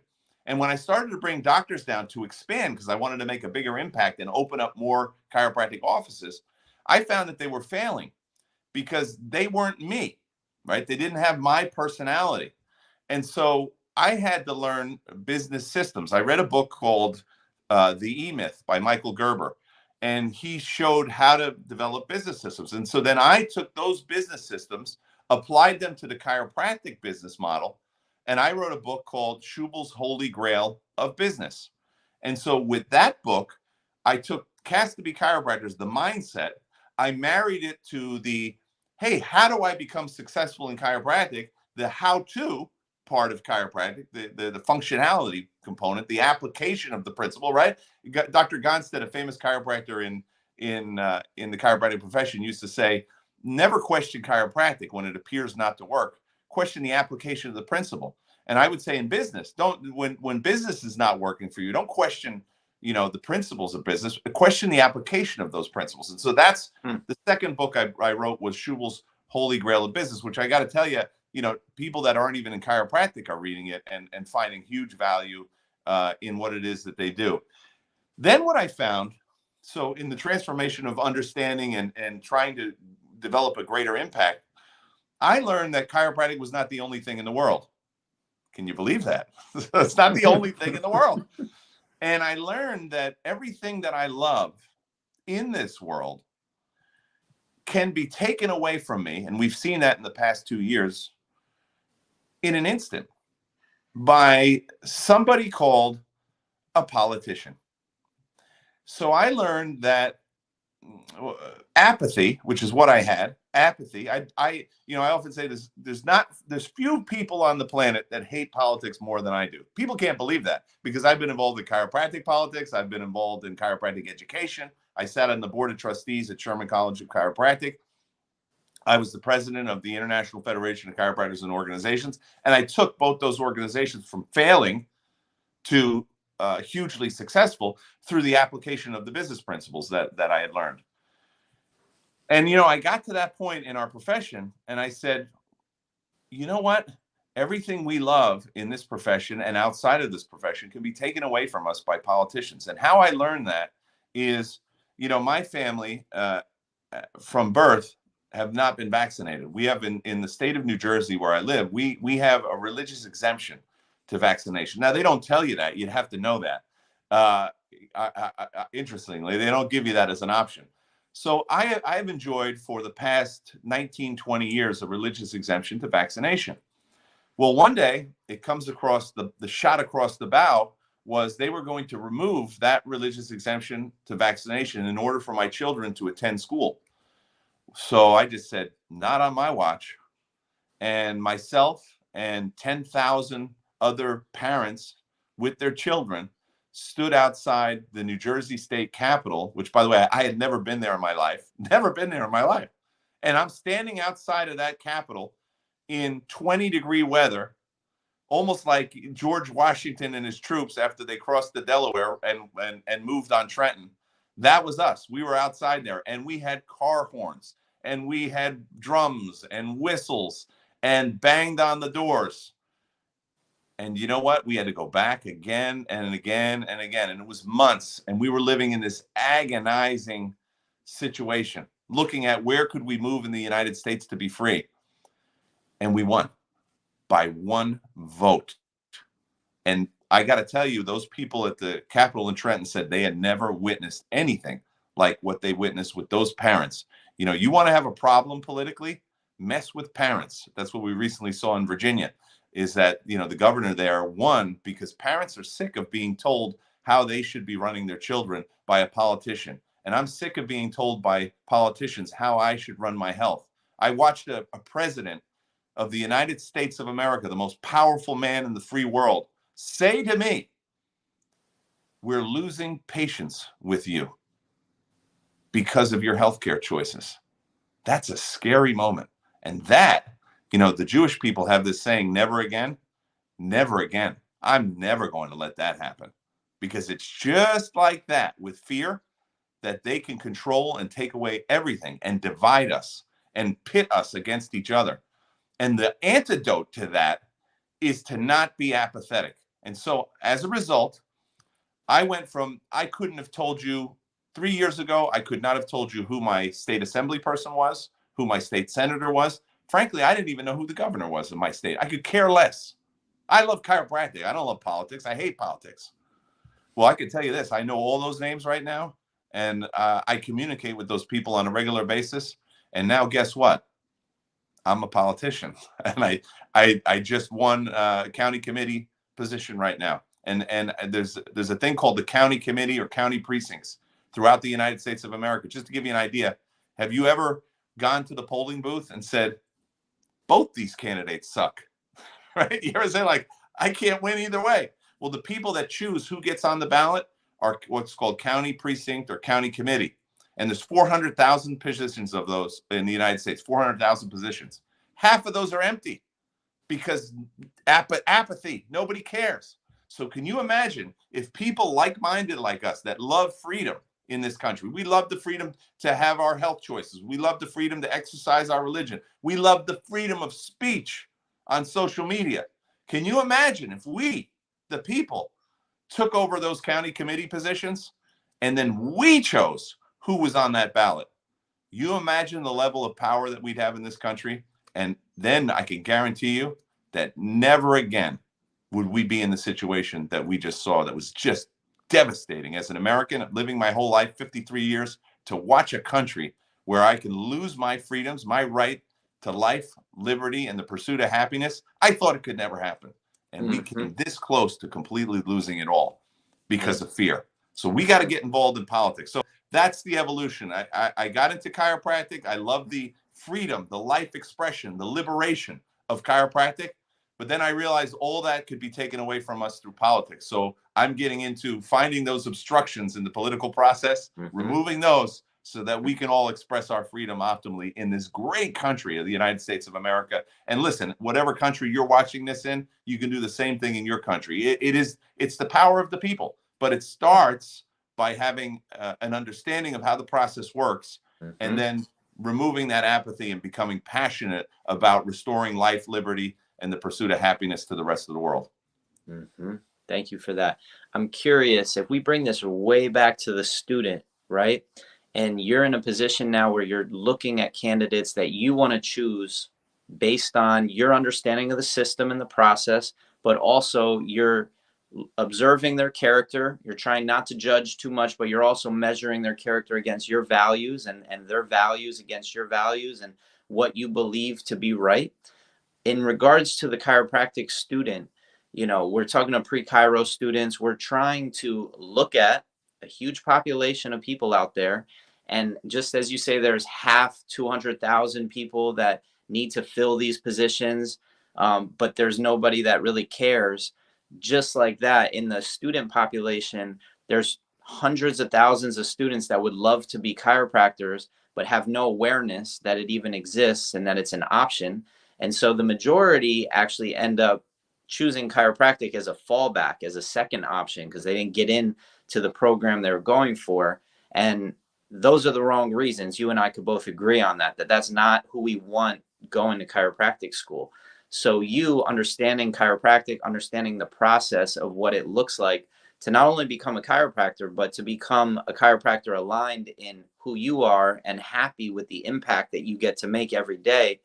And when I started to bring doctors down to expand, because I wanted to make a bigger impact and open up more chiropractic offices, I found that they were failing because they weren't me, right? They didn't have my personality. And so I had to learn business systems. I read a book called The E-Myth by Michael Gerber, and he showed how to develop business systems. And so then I took those business systems, applied them to the chiropractic business model, and I wrote a book called Schubel's Holy Grail of Business. And so with that book, I took Cast to Be Chiropractors, the mindset, I married it to the, hey, how do I become successful in chiropractic? The how-to part of chiropractic, the functionality component, the application of the principle, right? Dr. Gonstead, a famous chiropractor in the chiropractic profession, used to say, never question chiropractic when it appears not to work. Question the application of the principle. And I would say in business, when business is not working for you, don't question, the principles of business, question the application of those principles. And so that's the second book I wrote was Schubel's Holy Grail of Business, which I got to tell you, people that aren't even in chiropractic are reading it and finding huge value in what it is that they do. Then what I found, so in the transformation of understanding and trying to develop a greater impact, I learned that chiropractic was not the only thing in the world. Can you believe that? It's not the only thing in the world. And I learned that everything that I love in this world can be taken away from me, and we've seen that in the past 2 years, in an instant by somebody called a politician. So I learned that apathy, which is what I had, apathy. I often say there's few people on the planet that hate politics more than I do. People can't believe that because I've been involved in chiropractic politics. I've been involved in chiropractic education. I sat on the board of trustees at Sherman College of Chiropractic. I was the president of the International Federation of Chiropractors and Organizations, and I took both those organizations from failing to hugely successful through the application of the business principles that I had learned. And, I got to that point in our profession and I said, you know what? Everything we love in this profession and outside of this profession can be taken away from us by politicians. And how I learned that is, my family from birth have not been vaccinated. We have in the state of New Jersey where I live, we have a religious exemption to vaccination. Now, they don't tell you that. You'd have to know that. Interestingly, they don't give you that as an option. So I've enjoyed for the past 19, 20 years a religious exemption to vaccination. Well, one day it comes across the shot across the bow was they were going to remove that religious exemption to vaccination in order for my children to attend school. So I just said, not on my watch. And myself and 10,000 other parents with their children stood outside the New Jersey State Capitol, which, by the way, I had never been there in my life, And I'm standing outside of that Capitol in 20-degree weather, almost like George Washington and his troops after they crossed the Delaware and moved on Trenton. That was us. We were outside there, and we had car horns, and we had drums and whistles, and banged on the doors. And you know what? We had to go back again and again and again. And it was months. And we were living in this agonizing situation, looking at where could we move in the United States to be free. And we won by one vote. And I got to tell you, those people at the Capitol in Trenton said they had never witnessed anything like what they witnessed with those parents. You want to have a problem politically? Mess with parents. That's what we recently saw in Virginia, is that, the governor there won because parents are sick of being told how they should be running their children by a politician. And I'm sick of being told by politicians how I should run my health. I watched a president of the United States of America, the most powerful man in the free world, say to me, we're losing patience with you because of your healthcare choices. That's a scary moment. And that, the Jewish people have this saying, never again, never again. I'm never going to let that happen, because it's just like that with fear, that they can control and take away everything and divide us and pit us against each other. And the antidote to that is to not be apathetic. And so as a result, I couldn't have told you 3 years ago, I could not have told you who my state assembly person was, who my state senator was. Frankly, I didn't even know who the governor was in my state. I could care less. I love chiropractic. I don't love politics. I hate politics. Well, I can tell you this. I know all those names right now, and I communicate with those people on a regular basis. And now guess what? I'm a politician, and I just won a county committee position right now. And there's a thing called the county committee or county precincts throughout the United States of America. Just to give you an idea, have you ever gone to the polling booth and said, both these candidates suck? Right? You ever say, like, I can't win either way? Well, the people that choose who gets on the ballot are what's called county precinct or county committee. And there's 400,000 positions of those in the United States, 400,000 positions. Half of those are empty because apathy, nobody cares. So can you imagine if people like-minded like us that love freedom in this country, we love the freedom to have our health choices. We love the freedom to exercise our religion. We love the freedom of speech on social media. Can you imagine if we, the people, took over those county committee positions and then we chose who was on that ballot? You imagine the level of power that we'd have in this country. And then I can guarantee you that never again would we be in the situation that we just saw, that was just devastating. As an American, living my whole life, 53 years, to watch a country where I can lose my freedoms, my right to life, liberty, and the pursuit of happiness, I thought it could never happen. And we came this close to completely losing it all because of fear. So we got to get involved in politics. So that's the evolution. I got into chiropractic. I love the freedom, the life expression, the liberation of chiropractic. But then I realized all that could be taken away from us through politics. So I'm getting into finding those obstructions in the political process, removing those so that we can all express our freedom optimally in this great country of the United States of America. And listen, whatever country you're watching this in, you can do the same thing in your country. It's the power of the people, but it starts by having an understanding of how the process works, and then removing that apathy and becoming passionate about restoring life, liberty, and the pursuit of happiness to the rest of the world. Thank you for that. I'm curious, if we bring this way back to the student, right? And you're in a position now where you're looking at candidates that you want to choose based on your understanding of the system and the process, but also you're observing their character. You're trying not to judge too much, but you're also measuring their character against your values and their values against your values and what you believe to be right. In regards to the chiropractic student, we're talking to pre-chiro students. We're trying to look at a huge population of people out there. And just as you say, there's 200,000 people that need to fill these positions, but there's nobody that really cares. Just like that, in the student population, there's hundreds of thousands of students that would love to be chiropractors, but have no awareness that it even exists and that it's an option. And so the majority actually end up choosing chiropractic as a fallback, as a second option, because they didn't get into the program they were going for. And those are the wrong reasons. You and I could both agree on that that's not who we want going to chiropractic school. So you understanding chiropractic, understanding the process of what it looks like to not only become a chiropractor, but to become a chiropractor aligned in who you are and happy with the impact that you get to make every day.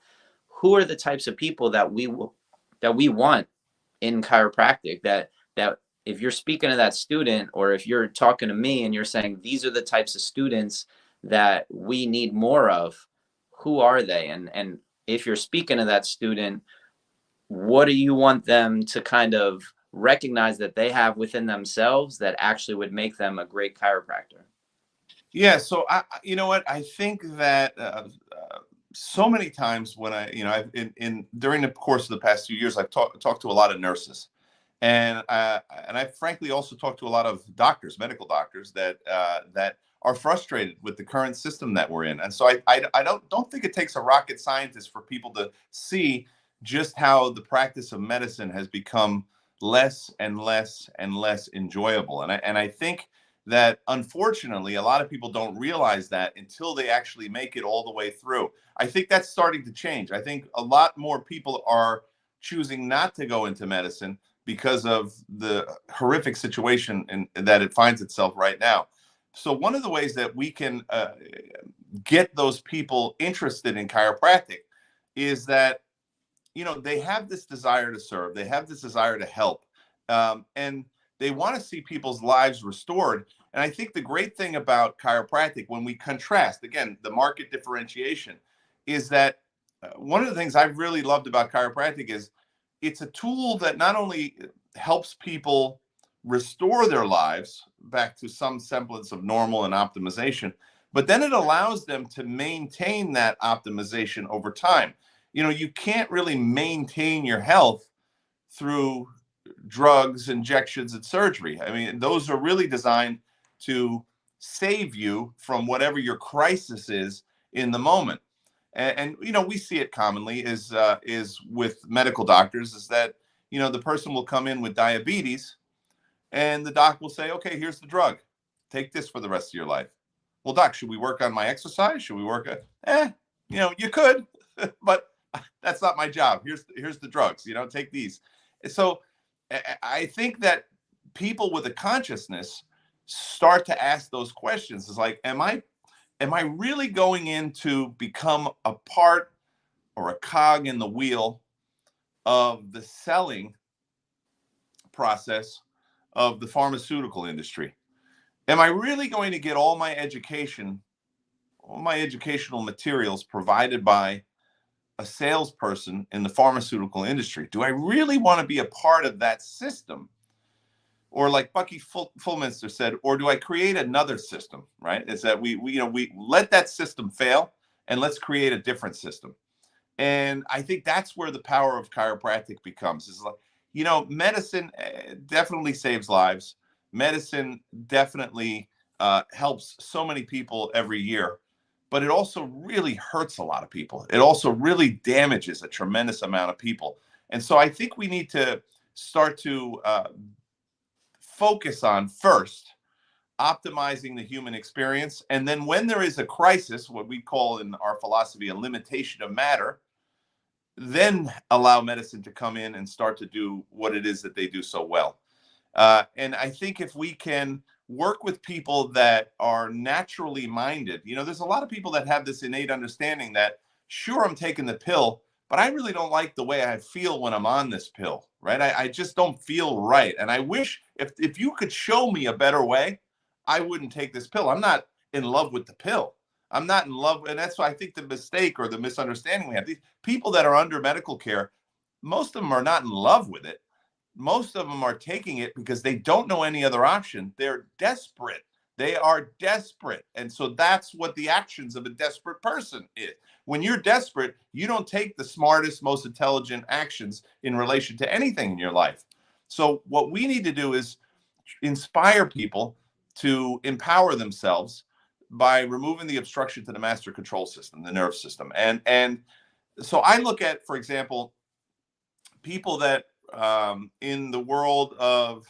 Who are the types of people that we want in chiropractic, that if you're speaking to that student, or if you're talking to me and you're saying these are the types of students that we need more of, who are they? And if you're speaking to that student, what do you want them to kind of recognize that they have within themselves that actually would make them a great chiropractor? Yeah. So you know what? I think that so many times when I've during the course of the past few years, I've talked to a lot of nurses, And I frankly also talked to a lot of doctors, medical doctors, that are frustrated with the current system that we're in. And so I don't think it takes a rocket scientist for people to see just how the practice of medicine has become less and less and less enjoyable. And I think that unfortunately a lot of people don't realize that until they actually make it all the way through. I think that's starting to change. I think a lot more people are choosing not to go into medicine because of the horrific situation that it finds itself right now. So one of the ways that we can get those people interested in chiropractic is that, you know, they have this desire to serve, they have this desire to help, and they want to see people's lives restored. And I think the great thing about chiropractic, when we contrast, again, the market differentiation, is that one of the things I've really loved about chiropractic is it's a tool that not only helps people restore their lives back to some semblance of normal and optimization, but then it allows them to maintain that optimization over time. You know, you can't really maintain your health through drugs, injections, and surgery. I mean, those are really designed to save you from whatever your crisis is in the moment. And you know, we see it commonly is with medical doctors, is that, you know, the person will come in with diabetes and the doc will say, okay, here's the drug, take this for the rest of your life. Well, doc, should we work on my exercise? Should we work on, you know, you could, but that's not my job. Here's the drugs, you know, take these. So I think that people with a consciousness start to ask those questions. It's like, am I really going in to become a part or a cog in the wheel of the selling process of the pharmaceutical industry? Am I really going to get all my education, all my educational materials provided by a salesperson in the pharmaceutical industry? Do I really want to be a part of that system? Or like Bucky Fullminster said, or do I create another system, right? Is that we let that system fail and let's create a different system. And I think that's where the power of chiropractic becomes. Is like, you know, medicine definitely saves lives. Medicine definitely helps so many people every year, but it also really hurts a lot of people. It also really damages a tremendous amount of people. And so I think we need to start to focus on first optimizing the human experience. And then when there is a crisis, what we call in our philosophy a limitation of matter, then allow medicine to come in and start to do what it is that they do so well. And I think if we can work with people that are naturally minded, you know, there's a lot of people that have this innate understanding that, sure, I'm taking the pill, but I really don't like the way I feel when I'm on this pill, right? I just don't feel right. And I wish if you could show me a better way, I wouldn't take this pill. I'm not in love with the pill. I'm not in love. And that's why I think the mistake or the misunderstanding we have. These people that are under medical care, most of them are not in love with it. Most of them are taking it because they don't know any other option. They're desperate. They are desperate. And so that's what the actions of a desperate person is. When you're desperate, you don't take the smartest, most intelligent actions in relation to anything in your life. So what we need to do is inspire people to empower themselves by removing the obstruction to the master control system, the nerve system. And so I look at, for example, people that in the world of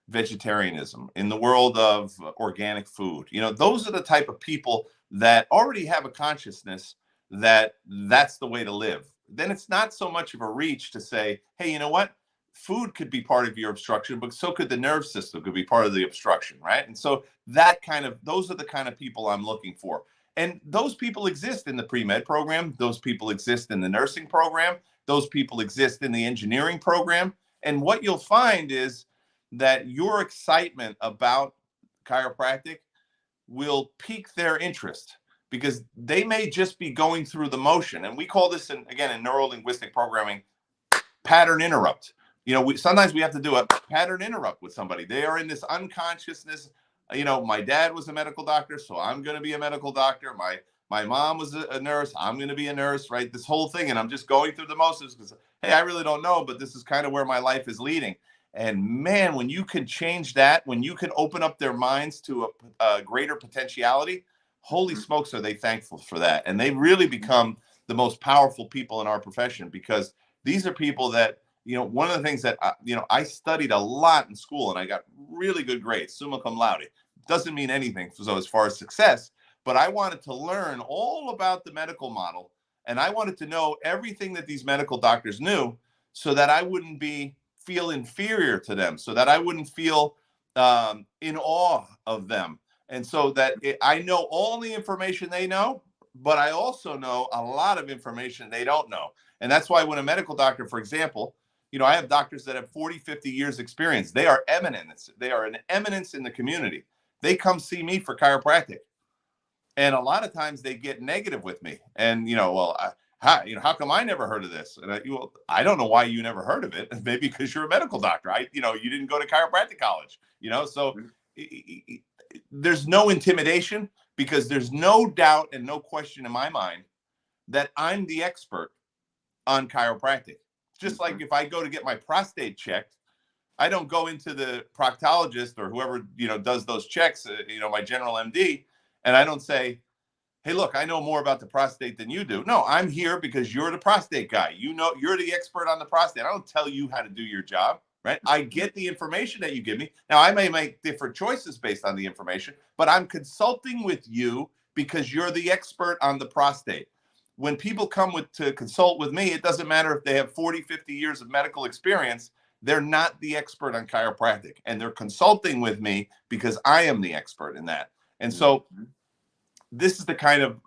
vegetarianism, in the world of organic food, you know, those are the type of people that already have a consciousness that that's the way to live. Then it's not so much of a reach to say, hey, you know what? Food could be part of your obstruction, but so could the nerve system could be part of the obstruction, right? And so those are the kind of people I'm looking for. And those people exist in the pre-med program. Those people exist in the nursing program. Those people exist in the engineering program. And what you'll find is that your excitement about chiropractic will pique their interest because they may just be going through the motion. And we call this, again, in neuro-linguistic programming, pattern interrupt. You know, sometimes we have to do a pattern interrupt with somebody. They are in this unconsciousness. You know, my dad was a medical doctor, so I'm going to be a medical doctor. My mom was a nurse. I'm going to be a nurse, right? This whole thing. And I'm just going through the motions because, hey, I really don't know, but this is kind of where my life is leading. And man, when you can change that, when you can open up their minds to a greater potentiality, holy smokes, are they thankful for that. And they really become the most powerful people in our profession, because these are people that, one of the things that, I studied a lot in school and I got really good grades, summa cum laude. Doesn't mean anything. So as far as success, but I wanted to learn all about the medical model, and I wanted to know everything that these medical doctors knew, so that I wouldn't feel inferior to them, so that I wouldn't feel in awe of them, and so that I know all the information they know, but I also know a lot of information they don't know. And that's why when a medical doctor, for example, I have doctors that have 40, 50 years experience. They are eminent. They are an eminence in the community. They come see me for chiropractic. And a lot of times they get negative with me. And, how come I never heard of this? And I don't know why you never heard of it. Maybe because you're a medical doctor. You didn't go to chiropractic college, so there's no intimidation, because there's no doubt and no question in my mind that I'm the expert on chiropractic. Just like if I go to get my prostate checked, I don't go into the proctologist or whoever, does those checks, my general MD, and I don't say, hey, look, I know more about the prostate than you do. No, I'm here because you're the prostate guy. You're the expert on the prostate. I don't tell you how to do your job, right? I get the information that you give me. Now, I may make different choices based on the information, but I'm consulting with you because you're the expert on the prostate. When people come to consult with me, it doesn't matter if they have 40, 50 years of medical experience. They're not the expert on chiropractic, and they're consulting with me because I am the expert in that. And so this is the kind of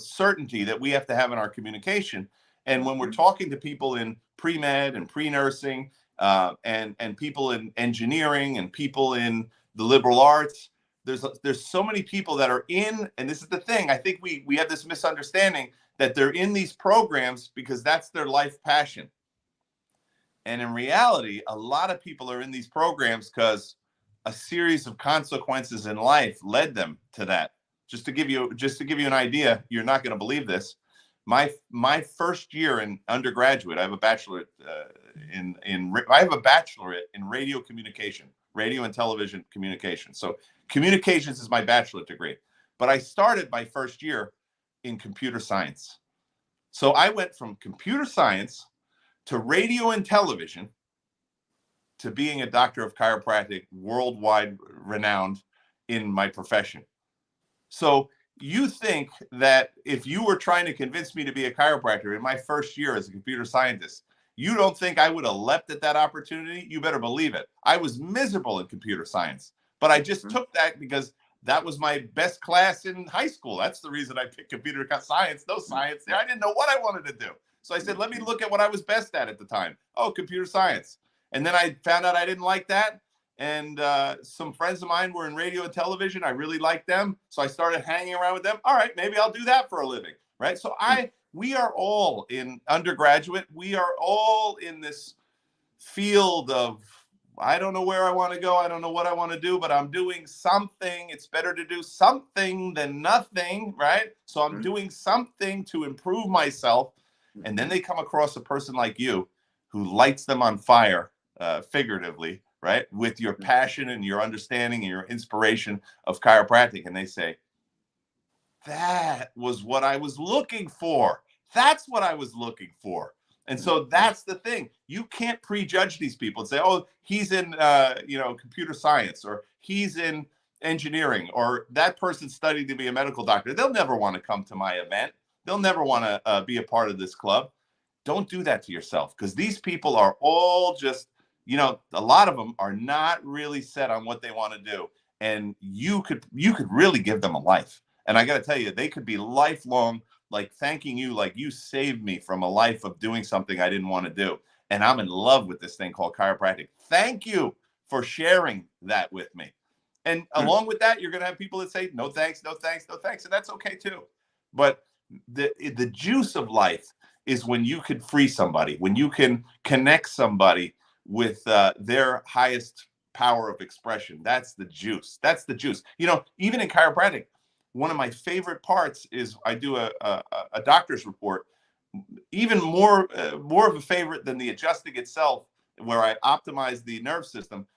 certainty that we have to have in our communication. And when we're talking to people in pre-med and pre-nursing, and people in engineering and people in the liberal arts, there's so many people that are in, and this is the thing, I think we have this misunderstanding that they're in these programs because that's their life passion. And in reality, a lot of people are in these programs because a series of consequences in life led them to that. Just to give you an idea, you're not going to believe this. My first year in undergraduate, I have a bachelorate in radio communication, radio and television communication. So communications is my bachelorate degree. But I started my first year in computer science. So I went from computer science to radio and television to being a doctor of chiropractic, worldwide renowned in my profession. So you think that if you were trying to convince me to be a chiropractor in my first year as a computer scientist, you don't think I would have leapt at that opportunity? You better believe it. I was miserable in computer science, but I just took that because that was my best class in high school. That's the reason I picked computer science. No science there. I didn't know what I wanted to do. So I said, let me look at what I was best at the time. Oh, computer science. And then I found out I didn't like that. And some friends of mine were in radio and television. I really liked them. So I started hanging around with them. All right, maybe I'll do that for a living, right? So we are all in undergraduate. We are all in this field of, I don't know where I want to go. I don't know what I want to do, but I'm doing something. It's better to do something than nothing, right? So I'm doing something to improve myself. And then they come across a person like you who lights them on fire, figuratively, right? With your passion and your understanding and your inspiration of chiropractic. And they say, that was what I was looking for. That's what I was looking for. And so that's the thing. You can't prejudge these people and say, oh, he's in, computer science, or he's in engineering, or that person studied to be a medical doctor. They'll never want to come to my event. They'll never want to be a part of this club. Don't do that to yourself, because these people are all just, a lot of them are not really set on what they want to do. And you could really give them a life. And I got to tell you, they could be lifelong, like thanking you, like you saved me from a life of doing something I didn't want to do. And I'm in love with this thing called chiropractic. Thank you for sharing that with me. And along with that, you're going to have people that say, no, thanks, no, thanks, no, thanks. And that's okay too. But the juice of life is when you can free somebody, when you can connect somebody with their highest power of expression. That's the juice. That's the juice. Even in chiropractic, one of my favorite parts is I do a doctor's report. Even more of a favorite than the adjusting itself, where I optimize the nerve system.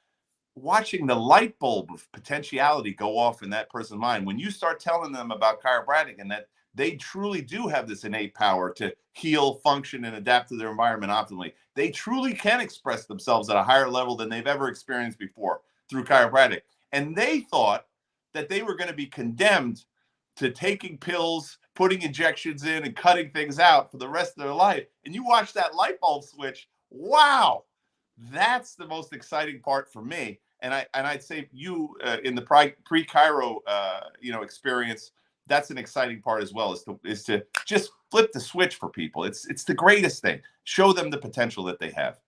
Watching the light bulb of potentiality go off in that person's mind when you start telling them about chiropractic and that they truly do have this innate power to heal, function, and adapt to their environment optimally. They truly can express themselves at a higher level than they've ever experienced before through chiropractic. And they thought that they were going to be condemned to taking pills, putting injections in, and cutting things out for the rest of their life. And you watch that light bulb switch. Wow, that's the most exciting part for me. And I'd say you in the pre-Chiro experience, that's an exciting part as well, is to just flip the switch for people. It's the greatest thing. Show them the potential that they have.